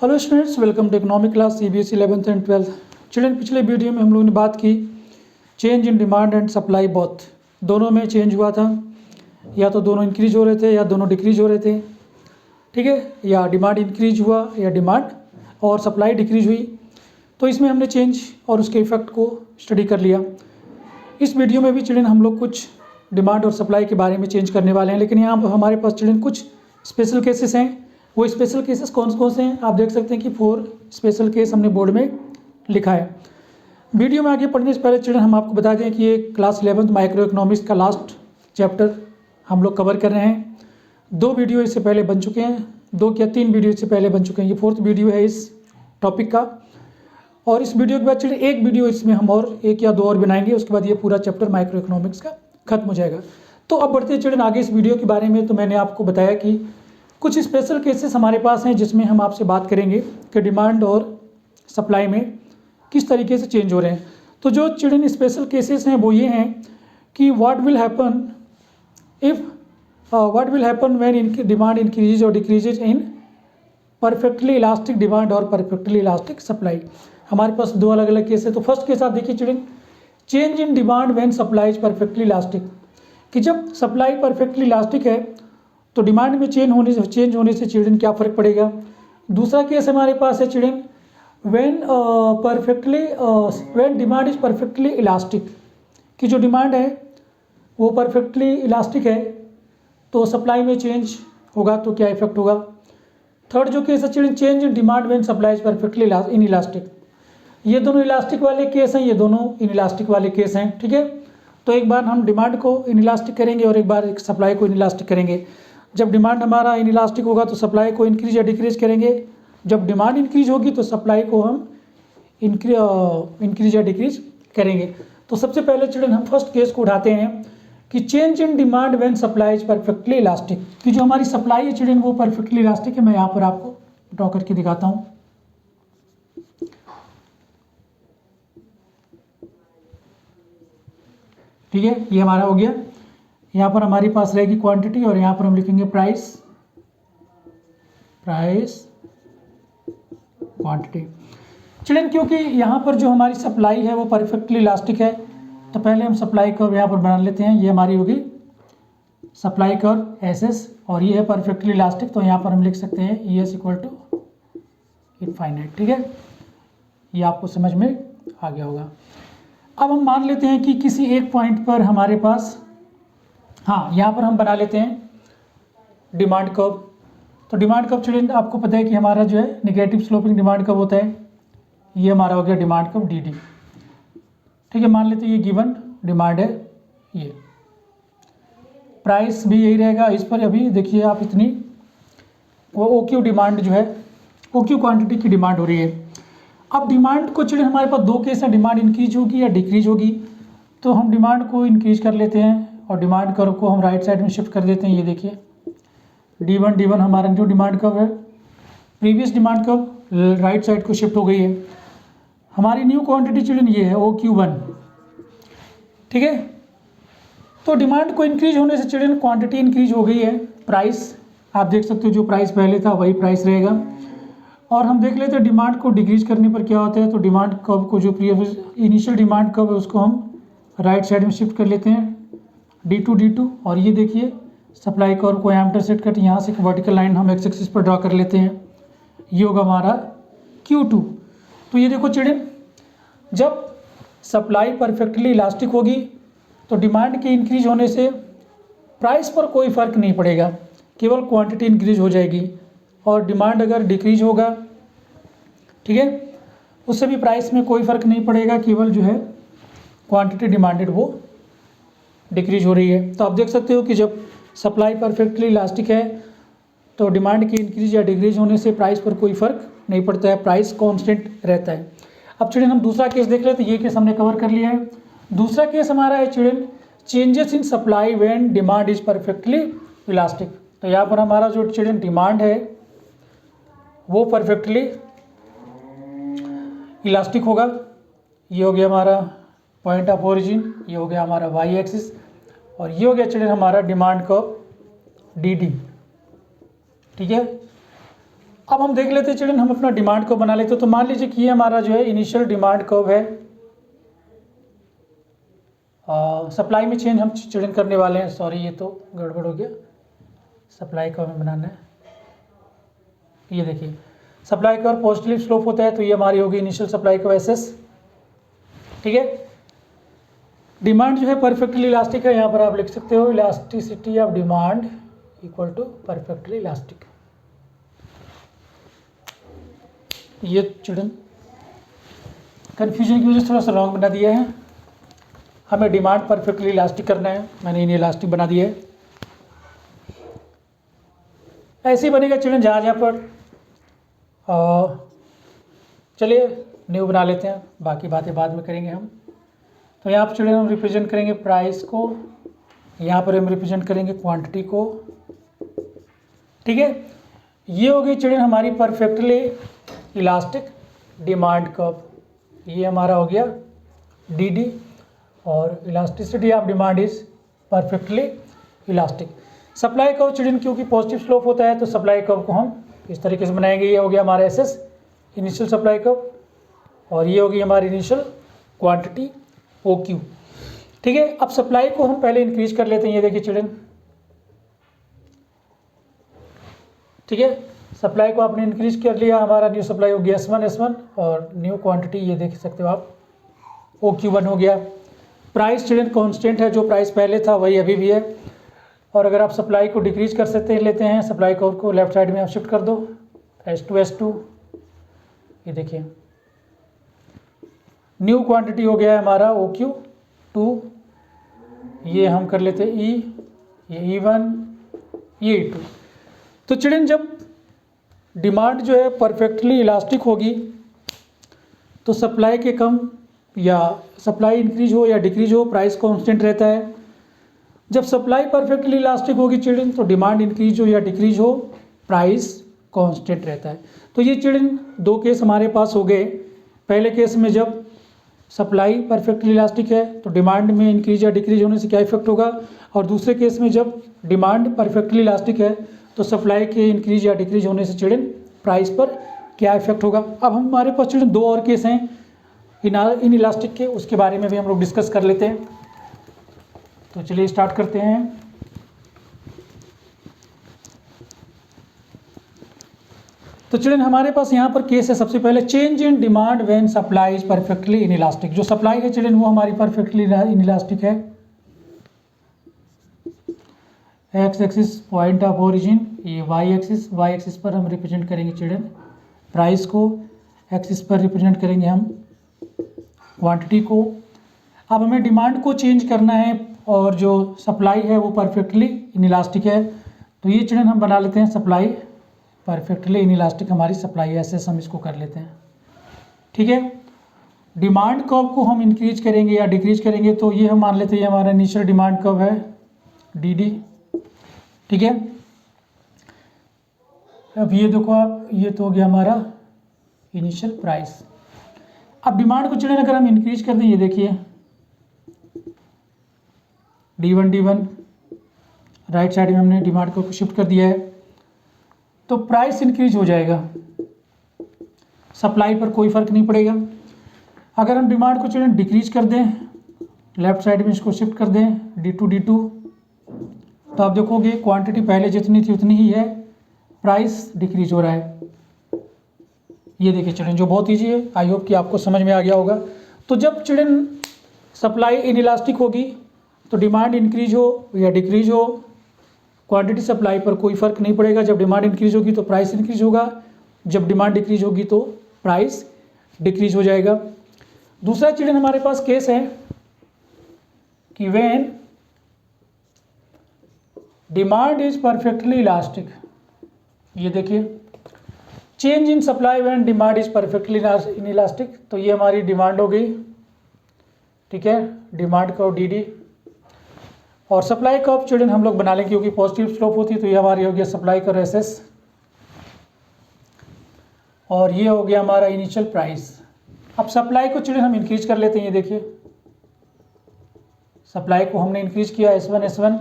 Hello students, welcome to economic class CBSE 11th and 12th। Children, पिछले video में हम लोगों ने बात की change in demand and supply both, दोनों में चेंज हुआ था। या तो दोनों इंक्रीज हो रहे थे या दोनों डिक्रीज हो रहे थे, ठीक है, या डिमांड इंक्रीज हुआ या डिमांड और सप्लाई डिक्रीज हुई। तो इसमें हमने चेंज और उसके इफेक्ट को स्टडी कर लिया। इस वीडियो में भी चिल्ड्रन हम लोग कुछ डिमांड और सप्लाई के बारे में चेंज करने वाले हैं, लेकिन यहाँ पर हमारे पास चिल्ड्रन कुछ स्पेशल केसेस हैं। वो स्पेशल केसेस कौन कौन से हैं आप देख सकते हैं कि 4 स्पेशल केस हमने बोर्ड में लिखा है। वीडियो में आगे पढ़ने से पहले चिल्ड्रन हम आपको बता दें कि ये क्लास 11th माइक्रो इकोनॉमिक्स का लास्ट चैप्टर हम लोग कवर कर रहे हैं। 2 वीडियो इससे पहले बन चुके हैं, 2 या 3 वीडियो इससे पहले बन चुके हैं। ये 4th वीडियो है इस टॉपिक का। और इस वीडियो के बाद चिल्ड्रन एक वीडियो इसमें हम और 1 या 2 और बनाएंगे, उसके बाद ये पूरा चैप्टर माइक्रो इकोनॉमिक्स का खत्म हो जाएगा। तो अब बढ़ते हैं चिल्ड्रन आगे इस वीडियो के बारे में। तो मैंने आपको बताया कि कुछ स्पेशल केसेस हमारे पास हैं जिसमें हम आपसे बात करेंगे कि डिमांड और सप्लाई में किस तरीके से चेंज हो रहे हैं। तो जो चिल्ड्रन स्पेशल केसेस हैं वो ये हैं कि what will happen when demand increases और decreases in perfectly elastic demand और परफेक्टली इलास्टिक सप्लाई। हमारे पास 2 अलग अलग केस है। तो फर्स्ट केस आप देखिए children, change in demand when supply is perfectly elastic, कि जब सप्लाई परफेक्टली इलास्टिक है तो डिमांड में चेंज होने से चिल्ड्रन क्या फ़र्क पड़ेगा। दूसरा केस हमारे पास है children, when demand is perfectly elastic, कि जो डिमांड है वो परफेक्टली इलास्टिक है तो सप्लाई में चेंज होगा तो क्या इफेक्ट होगा। थर्ड जो केस है children, change in demand when supply is perfectly in elastic. ये दोनों इलास्टिक वाले केस हैं, ये दोनों इन इलास्टिक वाले केस हैं, ठीक है। तो एक बार हम डिमांड को इन इलास्टिक करेंगे और एक बार सप्लाई को इन इलास्टिक करेंगे। जब डिमांड हमारा इन इलास्टिक होगा तो सप्लाई को इंक्रीज या डिक्रीज करेंगे। जब डिमांड इंक्रीज होगी तो सप्लाई को हम इंक्रीज या डिक्रीज करेंगे। तो सबसे पहले चिल्ड्रन हम फर्स्ट केस को उठाते हैं कि change in demand when supply is perfectly elastic, कि जो हमारी सप्लाई है चिल्ड्रन वो परफेक्टली इलास्टिक है। मैं यहाँ पर आपको ड्रॉ करके दिखाता हूँ। ठीक है, ये हमारा हो गया। यहाँ पर हमारे पास रहेगी क्वांटिटी और यहाँ पर हम लिखेंगे प्राइस क्वांटिटी। चिल्ड्रन क्योंकि यहाँ पर जो हमारी सप्लाई है वो परफेक्टली इलास्टिक है, तो पहले हम सप्लाई कर्व यहाँ पर बना लेते हैं। ये हमारी होगी सप्लाई कर्व एसएस और ये है परफेक्टली इलास्टिक, तो यहाँ पर हम लिख सकते हैं ES इक्वल टू इनफाइनाइट। ठीक है, ये आपको समझ में आ गया होगा। अब हम मान लेते हैं कि किसी एक पॉइंट पर हमारे पास, हाँ, यहाँ पर हम बना लेते हैं डिमांड कर्व। तो डिमांड कर्व चिल्ड्रन आपको पता है कि हमारा जो है नेगेटिव स्लोपिंग डिमांड कर्व होता है। ये हमारा हो गया डिमांड कर्व DD। ठीक है, मान लेते हैं ये गिवन डिमांड है, ये प्राइस भी यही रहेगा। इस पर अभी देखिए आप इतनी वो OQ डिमांड जो है, OQ क्वांटिटी की डिमांड हो रही है। अब डिमांड को चिल्ड्रन हमारे पास 2 केस है, डिमांड इंक्रीज होगी या डिक्रीज होगी। तो हम डिमांड को इंक्रीज कर लेते हैं और डिमांड कर्व को हम राइट साइड में शिफ्ट कर देते हैं। ये देखिए D1 हमारा जो डिमांड कर्व है, previous demand curve right side को शिफ्ट हो गई है। हमारी न्यू क्वांटिटी चिल्ड्रन ये है OQ1। ठीक है, तो डिमांड को इंक्रीज होने से चिल्ड्रन क्वांटिटी इंक्रीज हो गई है। प्राइस आप देख सकते हो जो प्राइस पहले था वही प्राइस रहेगा। और हम देख लेते हैं डिमांड को डिक्रीज करने पर क्या होता है। तो डिमांड कर्व को जो प्रीवियस इनिशियल डिमांड कर्व है उसको हम राइट साइड में शिफ्ट कर लेते हैं D2 और ये देखिए सप्लाई कर्व को एम्पटर सेट करके यहाँ से एक वर्टिकल लाइन हम एक्स एक्सिस पर ड्रॉ कर लेते हैं। ये होगा हमारा Q2। तो ये देखो चिल्ड्रन, जब सप्लाई परफेक्टली इलास्टिक होगी तो डिमांड के इंक्रीज होने से प्राइस पर कोई फ़र्क नहीं पड़ेगा, केवल क्वांटिटी इंक्रीज हो जाएगी। और डिमांड अगर डिक्रीज होगा, ठीक है, उससे भी प्राइस में कोई फ़र्क नहीं पड़ेगा, केवल जो है क्वांटिटी डिमांडेड वो डिक्रीज हो रही है। तो आप देख सकते हो कि जब सप्लाई परफेक्टली इलास्टिक है तो डिमांड की इंक्रीज या डिक्रीज होने से प्राइस पर कोई फ़र्क नहीं पड़ता है, प्राइस कांस्टेंट रहता है। अब चिल्ड्रन हम दूसरा केस देख लेते हैं। ये केस हमने कवर कर लिया है। दूसरा केस हमारा है children, changes in supply when demand is perfectly elastic. तो यहाँ पर हमारा जो चिल्ड्रन डिमांड है वो परफेक्टली इलास्टिक होगा। ये हो गया हमारा पॉइंट ऑफ ओरिजिन, ये हो गया हमारा Y एक्सिस और ये हो गया चिल्ड्रन हमारा डिमांड कर्व DD। ठीक है, अब हम देख लेते हैं चिल्ड्रन, हम अपना डिमांड कर्व बना लेते हैं। तो मान लीजिए कि ये हमारा जो है इनिशियल डिमांड कर्व है, सप्लाई में चेंज हम चिल्ड्रन करने वाले हैं। सॉरी ये तो गड़बड़ हो गया, सप्लाई कर्व में बनाना है। ये देखिए सप्लाई कर्व पॉजिटिव स्लोप होता है, तो ये हमारी होगी इनिशियल सप्लाई कर्व एसएस। ठीक है, डिमांड जो है परफेक्टली इलास्टिक है, यहाँ पर आप लिख सकते हो elasticity of demand equal to perfectly elastic. ये चिल्ड्रन कन्फ्यूजन की वजह से थोड़ा सा रॉन्ग बना दिया है, हमें डिमांड परफेक्टली इलास्टिक करना है, मैंने इन्हें इलास्टिक बना दिया है। ऐसे ही बनेगा चिल्ड्रन जहाँ जहाँ पर चलिए न्यू बना लेते हैं, बाकी बातें बाद में करेंगे हम। तो यहाँ पर चिल्ड्रन हम रिप्रेजेंट करेंगे प्राइस को, यहाँ पर हम रिप्रेजेंट करेंगे क्वांटिटी को। ठीक है, ये हो गई चिल्ड्रन हमारी परफेक्टली इलास्टिक डिमांड कर्व। ये हमारा हो गया डी डी, और elasticity of demand is perfectly elastic. Supply curve children क्योंकि पॉजिटिव स्लोप होता है, तो सप्लाई कर्व को हम इस तरीके से बनाएंगे। ये हो गया हमारा S S initial supply curve, और ये होगी हमारी इनिशियल क्वांटिटी ओ क्यू। ठीक है, अब सप्लाई को हम पहले इंक्रीज कर लेते हैं। ये देखिए चिल्ड्रन, ठीक है, सप्लाई को आपने इंक्रीज कर लिया, हमारा न्यू सप्लाई हो गया S1 और न्यू क्वांटिटी ये देख सकते हो आप OQ1 हो गया। प्राइस चिल्ड्रन कांस्टेंट है, जो प्राइस पहले था वही अभी भी है। और अगर आप सप्लाई को डिक्रीज कर सकते लेते हैं, सप्लाई कर्व को लेफ्ट साइड में आप शिफ्ट कर दो S2 ये देखिए न्यू क्वांटिटी हो गया है हमारा OQ2, ये हम कर लेते हैं E, ये E1, ये E2। तो चिल्ड्रन जब डिमांड जो है परफेक्टली इलास्टिक होगी, तो सप्लाई के कम या सप्लाई इंक्रीज हो या डिक्रीज हो, प्राइस कांस्टेंट रहता है। जब सप्लाई परफेक्टली इलास्टिक होगी चिल्ड्रन, तो डिमांड इंक्रीज हो या डिक्रीज हो, प्राइस कांस्टेंट रहता है। तो ये चिल्ड्रन दो केस हमारे पास हो गए। पहले केस में जब सप्लाई परफेक्टली इलास्टिक है, तो डिमांड में इंक्रीज या डिक्रीज होने से क्या इफेक्ट होगा, और दूसरे केस में जब डिमांड परफेक्टली इलास्टिक है, तो सप्लाई के इंक्रीज या डिक्रीज होने से चिल्ड्रन प्राइस पर क्या इफेक्ट होगा। अब हमारे पास चिल्ड्रन दो और केस हैं इन इलास्टिक के, उसके बारे में भी हम लोग डिस्कस कर लेते हैं। तो चलिए स्टार्ट करते हैं। तो चिल्ड्रन हमारे पास यहाँ पर केस है, सबसे पहले change in demand when supply is perfectly in elastic. जो सप्लाई है चिल्ड्रन वो हमारी परफेक्टली इन इलास्टिक है। X axis point of origin, ये वाई एक्सिस पर हम रिप्रेजेंट करेंगे चिल्ड्रन प्राइस को, एक्सिस पर रिप्रेजेंट करेंगे हम क्वांटिटी को। अब हमें डिमांड को चेंज करना है, और जो सप्लाई है वो परफेक्टली इन इलास्टिक है। तो ये चिल्ड्रन हम बना लेते हैं सप्लाई परफेक्टली इन इलास्टिक, हमारी सप्लाई ऐसे हम इसको कर लेते हैं। ठीक है, डिमांड कर्व को हम इंक्रीज करेंगे या डिक्रीज करेंगे, तो ये हम मान लेते हैं हमारा इनिशियल डिमांड कर्व है डी। ठीक है, अब ये देखो आप, ये तो हो गया हमारा इनिशियल प्राइस। अब डिमांड को चिल्ड्रन अगर हम इंक्रीज कर दें, ये देखिए D1 राइट साइड में हमने डिमांड को शिफ्ट कर दिया है, तो प्राइस इंक्रीज हो जाएगा, सप्लाई पर कोई फर्क नहीं पड़ेगा। अगर हम डिमांड को चिल्ड्रन डिक्रीज कर दें, लेफ्ट साइड में इसको शिफ्ट कर दें D2, तो आप देखोगे क्वांटिटी पहले जितनी थी उतनी ही है, प्राइस डिक्रीज हो रहा है। ये देखिए चिल्ड्रन, जो बहुत ईजी है, आई होप कि आपको समझ में आ गया होगा। तो जब चिल्ड्रन सप्लाई इन इलास्टिक होगी, तो डिमांड इंक्रीज हो या डिक्रीज हो, क्वांटिटी सप्लाई पर कोई फर्क नहीं पड़ेगा। जब डिमांड इंक्रीज होगी तो प्राइस इंक्रीज होगा, जब डिमांड डिक्रीज होगी तो प्राइस डिक्रीज हो जाएगा। दूसरा चिल्ड्रन हमारे पास केस है कि when demand is perfectly elastic, ये देखिए change in supply when demand is perfectly in elastic, तो ये हमारी डिमांड हो गई। ठीक है, डिमांड कर्व डी, और सप्लाई कर्व चिल्ड्रन हम लोग बना लेंगे क्योंकि पॉजिटिव स्लोप होती है, तो ये हमारी हो गया सप्लाई कर्व एसएस, और ये हो गया हमारा इनिशियल प्राइस। अब सप्लाई को चिल्ड्रन हम इंक्रीज कर लेते हैं। ये देखिए सप्लाई को हमने इंक्रीज किया S1,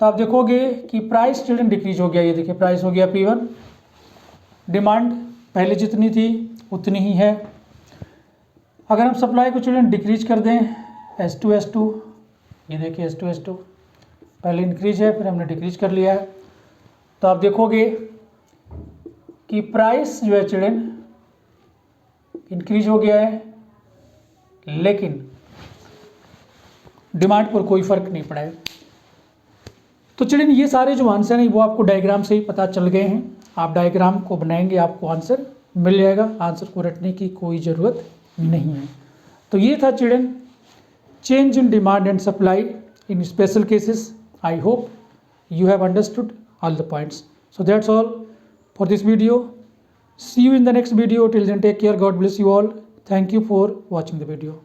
तो आप देखोगे कि प्राइस चिल्ड्रन डिक्रीज हो गया। ये देखिए प्राइस हो गया P1, डिमांड पहले जितनी थी उतनी ही है। अगर हम सप्लाई को चिल्ड्रन डिक्रीज कर दें S2 ये देखिए S2 पहले इंक्रीज है फिर हमने डिक्रीज कर लिया है, तो आप देखोगे कि प्राइस जो है चिल्ड्रन इंक्रीज हो गया है लेकिन डिमांड पर कोई फर्क नहीं पड़ा है। तो चिल्ड्रन ये सारे जो आंसर हैं वो आपको डायग्राम से ही पता चल गए हैं। आप डायग्राम को बनाएंगे आपको आंसर मिल जाएगा, आंसर को रटने की कोई ज़रूरत नहीं है। तो ये था children change in demand and supply in special cases. I hope you have understood all the points. So that's all for this video. See you in the next video. Till then, take care. God bless you all. Thank you for watching the video.